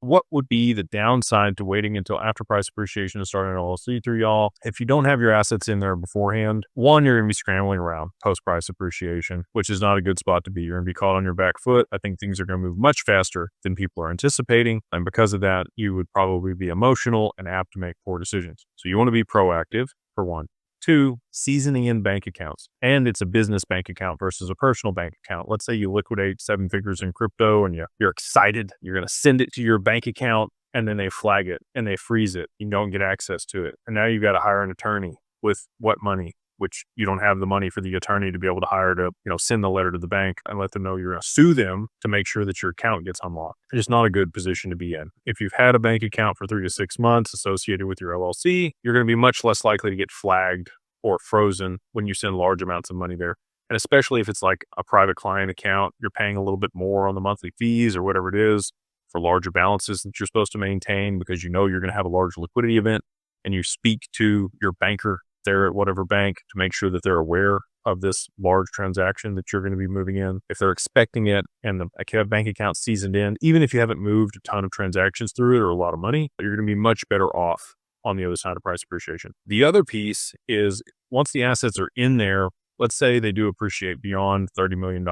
what would be the downside to waiting until after price appreciation to start an LLC through y'all? If you don't have your assets in there beforehand, one, you're going to be scrambling around post price appreciation, which is not a good spot to be. You're going to be caught on your back foot. I think things are going to move much faster than people are anticipating. And because of that, you would probably be emotional and apt to make poor decisions. So you want to be proactive, for one. Two, seasoning in bank accounts. And it's a business bank account versus a personal bank account. Let's say you liquidate 7 figures in crypto and you're excited. You're going to send it to your bank account and then they flag it and they freeze it. You don't get access to it. And now you've got to hire an attorney with what money? Which you don't have the money for the attorney to be able to hire to, send the letter to the bank and let them know you're going to sue them to make sure that your account gets unlocked. It's not a good position to be in. If you've had a bank account for 3 to 6 months associated with your LLC, you're going to be much less likely to get flagged or frozen when you send large amounts of money there. And especially if it's like a private client account, you're paying a little bit more on the monthly fees or whatever it is for larger balances that you're supposed to maintain because you're going to have a large liquidity event, and you speak to your banker there at whatever bank to make sure that they're aware of this large transaction that you're going to be moving in. If they're expecting it and the bank account seasoned in, even if you haven't moved a ton of transactions through it or a lot of money, you're going to be much better off on the other side of price appreciation. The other piece is once the assets are in there, let's say they do appreciate beyond $30 million.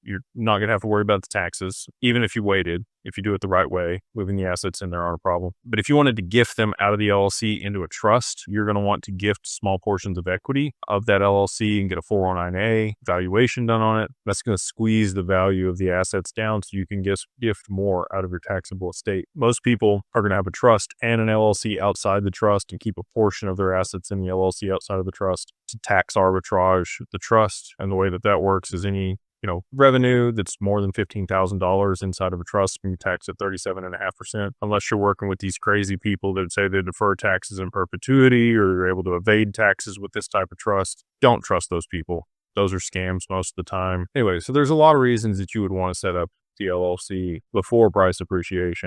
You're not going to have to worry about the taxes, even if you waited. If you do it the right way, moving the assets in there aren't a problem. But if you wanted to gift them out of the LLC into a trust, you're going to want to gift small portions of equity of that LLC and get a 409A valuation done on it. That's going to squeeze the value of the assets down so you can gift more out of your taxable estate. Most people are going to have a trust and an LLC outside the trust and keep a portion of their assets in the LLC outside of the trust to tax arbitrage the trust. And the way that works is any revenue that's more than $15,000 inside of a trust when you tax at 37.5%, unless you're working with these crazy people that say they defer taxes in perpetuity or you're able to evade taxes with this type of trust. Don't trust those people. Those are scams most of the time. Anyway, so there's a lot of reasons that you would want to set up the LLC before price appreciation.